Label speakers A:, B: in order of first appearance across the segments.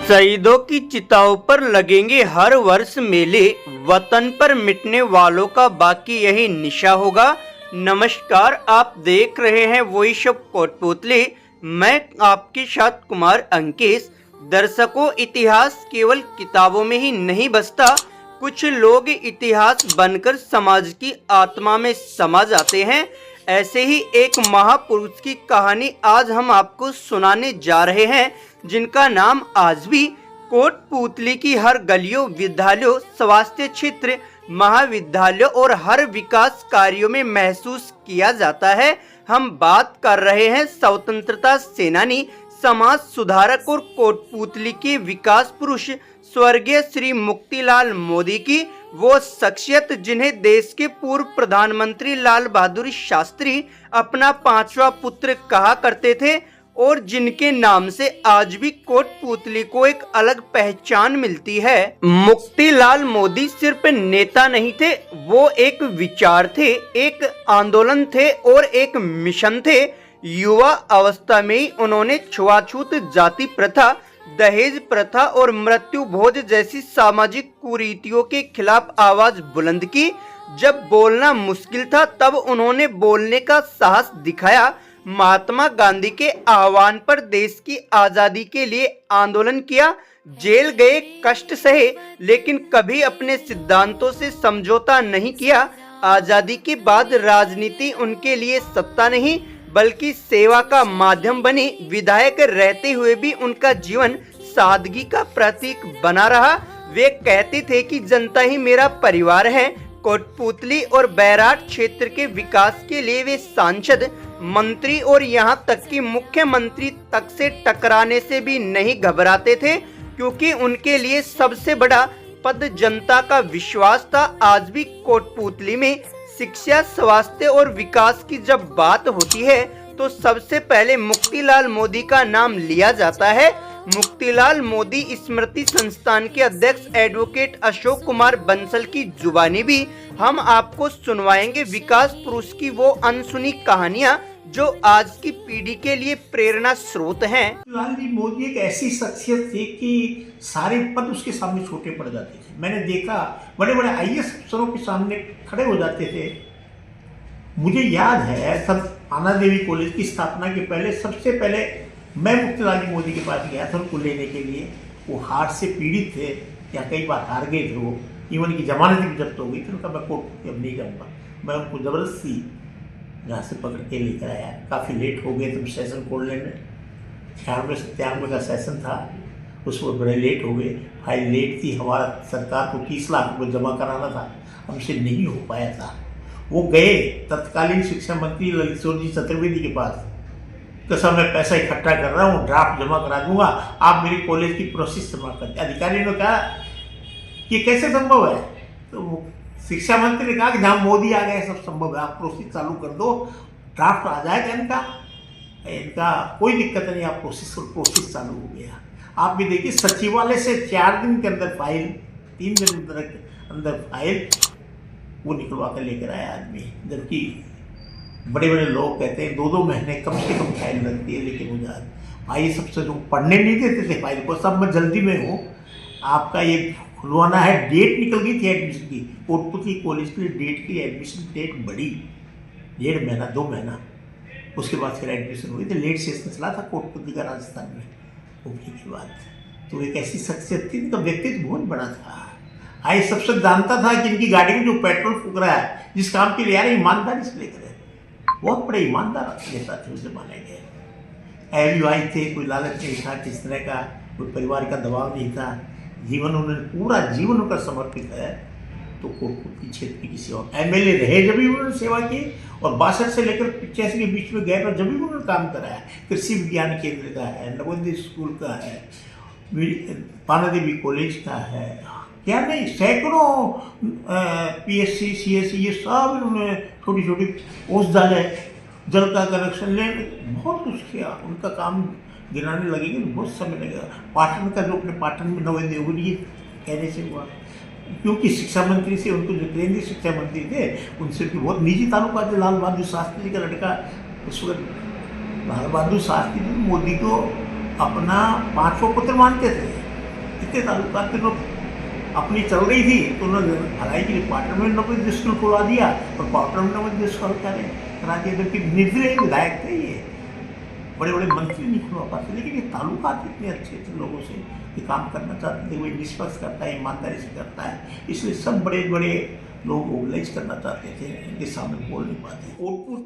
A: शहीदों की चिताओं पर लगेंगे हर वर्ष मेले, वतन पर मिटने वालों का बाकी यही निशा होगा। नमस्कार, आप देख रहे हैं वॉइस ऑफ कोटपुतली। मैं आपके साथ कुमार अंकेश। दर्शकों, इतिहास केवल किताबों में ही नहीं बसता, कुछ लोग इतिहास बनकर समाज की आत्मा में समा जाते हैं। ऐसे ही एक महापुरुष की कहानी आज हम आपको सुनाने जा रहे हैं, जिनका नाम आज भी कोटपुतली की हर गलियों, विद्यालयों, स्वास्थ्य क्षेत्र, महाविद्यालयों और हर विकास कार्यों में महसूस किया जाता है। हम बात कर रहे हैं स्वतंत्रता सेनानी, समाज सुधारक और कोटपुतली के विकास पुरुष स्वर्गीय श्री मुक्तिलाल मोदी की। वो शख्सियत जिन्हें देश के पूर्व प्रधानमंत्री लाल बहादुर शास्त्री अपना पांचवा पुत्र कहा करते थे और जिनके नाम से आज भी कोटपुतली को एक अलग पहचान मिलती है। मुक्तिलाल मोदी सिर्फ नेता नहीं थे, वो एक विचार थे, एक आंदोलन थे और एक मिशन थे। युवा अवस्था में ही उन्होंने छुआछूत, जाति प्रथा, दहेज प्रथा और मृत्यु भोज जैसी सामाजिक कुरीतियों के खिलाफ आवाज बुलंद की। जब बोलना मुश्किल था तब उन्होंने बोलने का साहस दिखाया। महात्मा गांधी के आह्वान पर देश की आजादी के लिए आंदोलन किया, जेल गए, कष्ट सहे, लेकिन कभी अपने सिद्धांतों से समझौता नहीं किया। आजादी के बाद राजनीति उनके लिए सत्ता नहीं बल्कि सेवा का माध्यम बनी। विधायक रहते हुए भी उनका जीवन सादगी का प्रतीक बना रहा। वे कहते थे कि जनता ही मेरा परिवार है। कोटपुतली और बैराट क्षेत्र के विकास के लिए वे सांसद, मंत्री और यहां तक कि मुख्यमंत्री तक से टकराने से भी नहीं घबराते थे, क्योंकि उनके लिए सबसे बड़ा पद जनता का विश्वास था। आज भी कोटपुतली में शिक्षा, स्वास्थ्य और विकास की जब बात होती है तो सबसे पहले मुक्तिलाल मोदी का नाम लिया जाता है। मुक्तिलाल मोदी स्मृति संस्थान के अध्यक्ष एडवोकेट अशोक कुमार बंसल की जुबानी भी हम आपको सुनवाएंगे विकास पुरुष की वो अनसुनी कहानियां जो आज की पीढ़ी के लिए प्रेरणा स्रोत हैं।
B: लाल जी मोदी एक ऐसी शख्सियत थी कि सारे पद उसके सामने छोटे पड़ जाते थे। मैंने देखा बड़े बड़े आईएएस अफसरों के सामने खड़े हो जाते थे। मुझे याद है तब आना देवी कॉलेज की स्थापना के पहले सबसे पहले मैं मुक्तिलाल मोदी के पास गया था उनको लेने के लिए। वो हार्ट से पीड़ित थे या कई बार हार गए थे, वो इवन की जमानत भी जब्त हो गई थी। उनका मैं कोर्ट अब नहीं करूँगा, मैं उनको जबरदस्ती यहाँ से पकड़ के लेकर आया। काफ़ी लेट हो गए थे सेशन खोलने में। 96-97 का सेशन था, उसमें बड़े लेट हो गए। फाइल लेट थी, हमारा सरकार को 30 लाख रुपये जमा कराना था, हमसे नहीं हो पाया था। वो गए तत्कालीन शिक्षा मंत्री ललित जी चतुर्वेदी के पास, तो मैं पैसा इकट्ठा कर रहा हूँ, ड्राफ्ट जमा करा दूंगा, आप मेरे कॉलेज की प्रोसेस जमा कर दें। अधिकारियों ने कहा कि कैसे संभव है? तो शिक्षा मंत्री ने कहा कि जहाँ मोदी आ गए सब संभव है, आप प्रोसेस चालू कर दो, ड्राफ्ट आ जाएगा इनका कोई दिक्कत नहीं। आप प्रोसेस चालू हो गया। आप भी देखिए, सचिवालय से 4 दिन के अंदर फाइल, 3 दिन के अंदर फाइल वो निकलवा कर लेकर आया आदमी। जबकि बड़े बड़े लोग कहते हैं 2-2 महीने कम से कम फाइल लगती है, लेकिन मुझे भाई सबसे जो पढ़ने नहीं देते थे फाइल को, सब मैं जल्दी में हूँ, आपका ये खुलवाना है। डेट निकल गई थी एडमिशन की, कोटपुतली कॉलेज की डेट की, एडमिशन डेट बढ़ी 1.5 महीना 2 महीना, उसके बाद फिर एडमिशन हुई थी। लेट सेशन चला था कोटपुतली का राजस्थान में होने के बाद। तो एक ऐसी शख्सियत थी, इनका व्यक्तित्व बहुत बड़ा था। आई सबसे जानता था कि इनकी गाड़ी में जो पेट्रोल फूक रहा है, जिस काम के लिए आ रहे ईमानदारी से लेकर बहुत बड़े ईमानदार नेता थे उस जमाने के। एलयूआई थे, कोई लालच नहीं था किस तरह का, कोई परिवार का दबाव नहीं था। जीवन उन्होंने पूरा जीवन उनका समर्पित है। तो कोटपुतली क्षेत्र की किसी और एमएलए रहे जब भी उन्होंने सेवा की, और 62 से लेकर 85 के बीच में गए और जब भी उन्होंने काम कराया। कृषि विज्ञान केंद्र का है, नवोदय स्कूल का है, पाना देवी कॉलेज का है, क्या नहीं, सैकड़ों पीएससी, सीएससी, ये सब इन्होंने छोटी छोटी ओस डाले, जल का कनेक्शन ले, बहुत कुछ किया। उनका काम गिनाने लगेंगे तो बहुत समय लगेगा। पाटन का जो अपने पाटन में नवोदय हुई कहने से हुआ, क्योंकि शिक्षा मंत्री से उनको जो केंद्रीय शिक्षा मंत्री थे उनसे बहुत निजी ताल्लुकात थे। लाल बहादुर शास्त्री जी का लड़का उस वक्त लाल बहादुर शास्त्री जी मोदी को अपना 5वां पुत्र मानते थे। इतने ताल्लुकात थे, तो अपनी चल रही थी तो उन्होंने भलाई के लिए पार्टनर में नवोदय स्कूल खुलवा दिया और पार्टनर में नवोदय स्कूल करा दिया, जबकि निर्दलीय विधायक थे ये, बड़े बड़े मंत्री नहीं खुलवा पाते। लेकिन ये ताल्लुकात इतने अच्छे थे लोगों से, ये काम करना चाहते थे, वही निष्पक्ष करता है, ईमानदारी से करता है, इसलिए सब बड़े बड़े लोग मोबिलाइज करना चाहते थे, इनके सामने बोल नहीं पाते। कोटपुर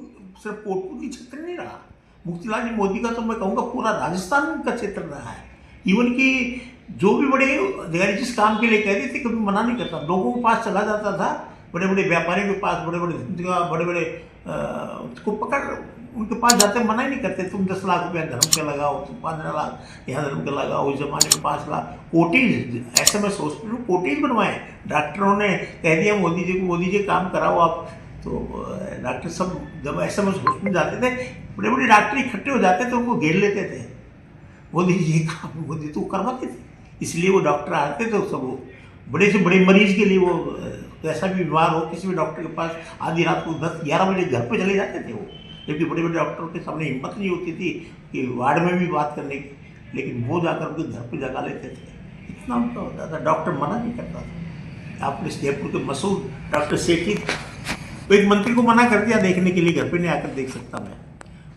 B: सिर्फ कोटपुर की क्षेत्र नहीं रहा, मोतीलाल जी मोदी का तो मैं कहूँगा पूरा राजस्थान का क्षेत्र रहा है। इवन कि जो भी बड़े अधिकारी जिस काम के लिए कहते थे कभी मना नहीं करता, लोगों के पास चला जाता था, बड़े बड़े व्यापारियों के पास, बड़े बड़े उसको पकड़ उनके पास जाते मना ही नहीं करते, तुम 10 लाख रुपया धर्म के लगाओ, तुम 15 लाख यहाँ धर्म के लगाओ। उस जमाने में 5 लाख कोटीज, SMS हॉस्पिटल में कोटीज बनवाए, डॉक्टरों ने कह दिया मोदी जी को, मोदी जी काम कराओ आप, तो डॉक्टर सब जब SMS हॉस्पिटल जाते थे, बड़े बड़े डॉक्टर इकट्ठे हो जाते थे, उनको घेर लेते थे, मोदी जी काम मोदी तो करवाते थे। इसलिए वो डॉक्टर आते थे, सब बड़े से बड़े मरीज के लिए वो कैसा भी बीमार हो किसी भी डॉक्टर के पास आधी रात को 10-11 बजे घर पे चले जाते थे वो, जबकि बड़े बड़े डॉक्टरों के सामने हिम्मत नहीं होती थी कि वार्ड में भी बात करने की, लेकिन वो जाकर उनके घर पे जगा लेते थे। इतना उनका होता था, डॉक्टर मना नहीं करता था। आपने जयपुर के मशहूर डॉक्टर सेठी, तो एक मंत्री को मना कर दिया देखने के लिए, घर पे नहीं आकर देख सकता मैं।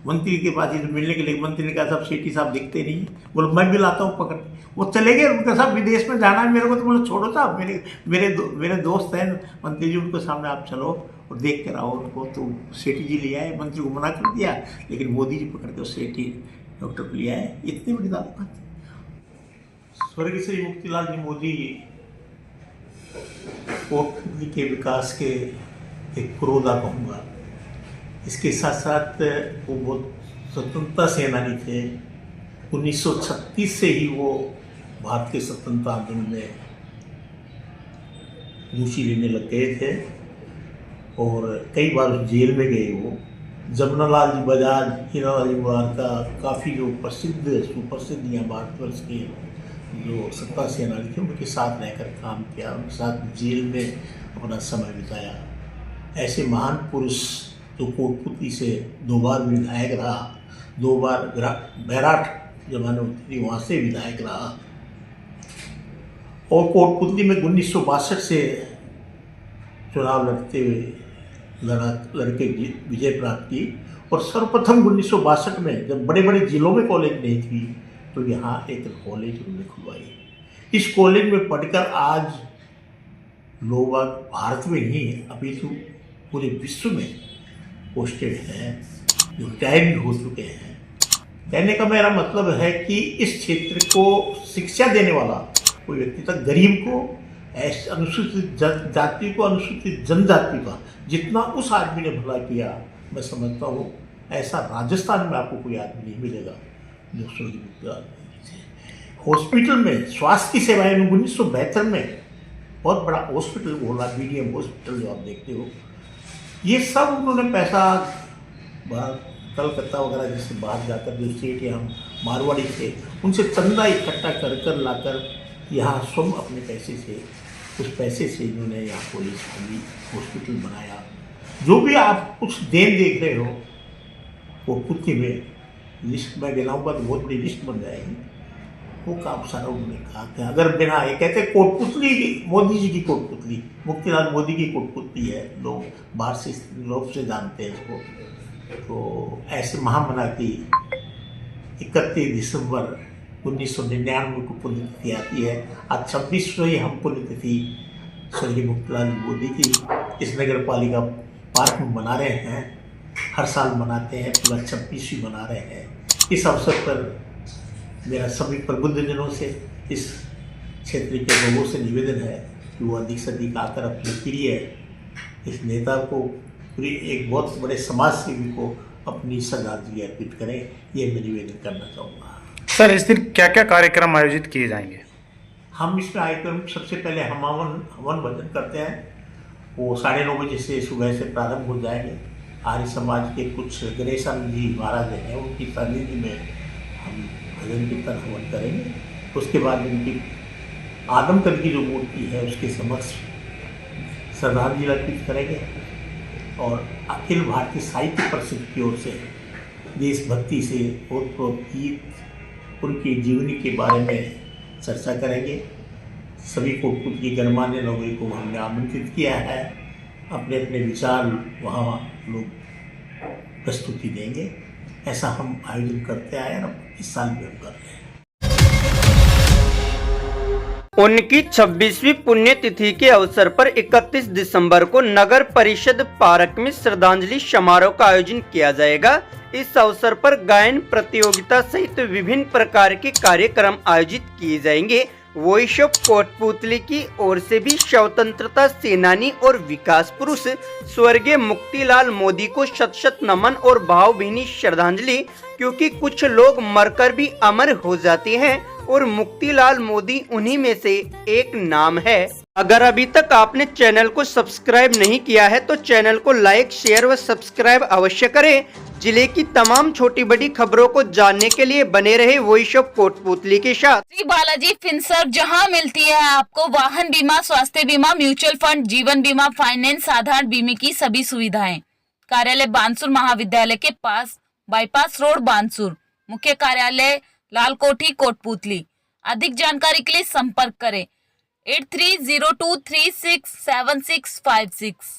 B: मंत्री के पास मिलने के लिए मंत्री ने कहा साहब सेठी साहब दिखते नहीं, बोलो मैं भी लाता हूँ पकड़। वो चले गए, उनका साहब विदेश में जाना है मेरे को, तो बोलो छोड़ो साहब, मेरे दोस्त हैं मंत्री जी, उनको सामने आप चलो और देख कर आओ उनको। तो सेठी जी ले आए, मंत्री को मना कर दिया, लेकिन मोदी जी पकड़ के सेठी डॉक्टर को ले आए। इतनी बड़ी ताल्लुकात थी। स्वर्गीय श्री मोतीलाल जी मोदी कोटपुतली के विकास के एक पुरोधा कहूँगा। इसके साथ साथ वो बहुत स्वतंत्रता सेनानी थे। 1936 से ही वो भारत के स्वतंत्रता आंदोलन में रुचि लेने लग गए थे और कई बार जेल में गए वो। जमनालाल जी बजाज, हीरालाल जी बुरार का काफ़ी जो सुप्रसिद्ध यहाँ भारतवर्ष के जो सत्ता सेनानी थे उनके साथ रहकर काम किया, उनके साथ जेल में अपना समय बिताया। ऐसे महान पुरुष जो कोटपुतली से 2 बार विधायक रहा, 2 बार बैराट जमाने होती थी वहाँ से विधायक रहा और कोटपुतली में 1962 से चुनाव लड़ते हुए लड़के विजय प्राप्त की। और सर्वप्रथम 1962 में जब बड़े बड़े जिलों में कॉलेज नहीं थी तो यहाँ एक कॉलेज उन्होंने खुलवाई। इस कॉलेज में पढ़कर आज लोग भारत में ही अभी तो पूरे विश्व में पोस्टेड हैं, जो रिटायर्ड हो चुके हैं। कहने का मेरा मतलब है कि इस क्षेत्र को शिक्षा देने वाला कोई व्यक्ति था, गरीब को, अनुसूचित जाति को, अनुसूचित जनजाति का जितना उस आदमी ने भला किया, मैं समझता हूँ ऐसा राजस्थान में आपको कोई आदमी नहीं मिलेगा जो स्वर्गीय हॉस्पिटल में स्वास्थ्य की सेवाएं 1972 में बहुत बड़ा हॉस्पिटल बोला, BDM हॉस्पिटल जो आप देखते हो, ये सब उन्होंने पैसा कलकत्ता वगैरह जैसे बाहर जाकर जो सेठ या मारवाड़ी थे उनसे चंदा इकट्ठा कर कर लाकर यहाँ स्वयं अपने पैसे से, उस पैसे से इन्होंने यहाँ कॉलेज खोली, हॉस्पिटल बनाया। जो भी आप कुछ देन देख रहे हो वो कुत्ती में लिस्ट में गिनाऊंगा तो बहुत बड़ी लिस्ट बन जाएगी। वो काम सारा उन्होंने कहा कि अगर बिना ये कहते कोटपुतली मोदी जी की कोटपुतली, मोतीलाल मोदी की कोटपुतली है, लोग बाहर से लोग से जानते हैं इसको। तो ऐसे महामना की 31 दिसंबर 1999 को पुण्यतिथि आती है। आज 26वीं हम पुण्यतिथि स्वर्गीय मोतीलाल मोदी की इस नगर पालिका पार्क में मना रहे हैं, हर साल मनाते हैं, पूरा 26वीं मना रहे हैं। इस अवसर पर मेरा सभी प्रबुद्धजनों से, इस क्षेत्र के लोगों से निवेदन है कि वो अधिक से अधिक आकर अपने प्रिय इस नेता को, पूरी एक बहुत बड़े समाज सेवी को अपनी श्रद्धांजलि अर्पित करें, ये मैं निवेदन करना चाहूँगा।
C: सर, इस दिन क्या क्या कार्यक्रम आयोजित किए जाएंगे?
B: हम इस कार्यक्रम सबसे पहले हम हवन भजन करते हैं, वो 9:30 बजे से सुबह से प्रारंभ हो जाएंगे। आर्य समाज के कुछ गणेशानंद जी महाराज हैं, उनकी सानिध्य में हम भजन कीर्तन हवन करेंगे। उसके बाद उनकी आदमकद की जो मूर्ति है उसके समक्ष श्रद्धांजलि अर्पित करेंगे और अखिल भारतीय साहित्य परिषद की ओर से देशभक्ति से ओतप्रोत गीत, उनकी जीवनी के बारे में चर्चा करेंगे। सभी कोटपुतली के गणमान्य लोगों को हमने आमंत्रित किया है, अपने अपने विचार वहाँ लोग प्रस्तुति देंगे। ऐसा हम आयोजन करते आए और इस साल भी हम कर रहे हैं।
A: उनकी 26वीं पुण्यतिथि के अवसर पर 31 दिसंबर को नगर परिषद पार्क में श्रद्धांजलि समारोह का आयोजन किया जाएगा। इस अवसर पर गायन प्रतियोगिता सहित विभिन्न प्रकार के कार्यक्रम आयोजित किए जाएंगे। वॉइस ऑफ कोटपुतली की ओर से भी स्वतंत्रता सेनानी और विकास पुरुष स्वर्गीय मुक्तिलाल मोदी को शत शत नमन और भावभीनी श्रद्धांजलि, क्योंकि कुछ लोग मरकर भी अमर हो जाते हैं और मुक्तिलाल मोदी उन्हीं में से एक नाम है। अगर अभी तक आपने चैनल को सब्सक्राइब नहीं किया है तो चैनल को लाइक, शेयर व सब्सक्राइब अवश्य करें। जिले की तमाम छोटी बड़ी खबरों को जानने के लिए बने रहे वॉइस ऑफ कोटपुतली के साथ।
D: श्री बालाजी फिनसर्व, जहां मिलती है आपको वाहन बीमा, स्वास्थ्य बीमा, म्यूचुअल फंड, जीवन बीमा, फाइनेंस, साधारण बीमे की सभी सुविधाएं। कार्यालय बानसूर महाविद्यालय के पास, बाईपास रोड बानसूर। मुख्य कार्यालय लाल कोठी कोटपुतली। अधिक जानकारी के लिए संपर्क करें 8302367656।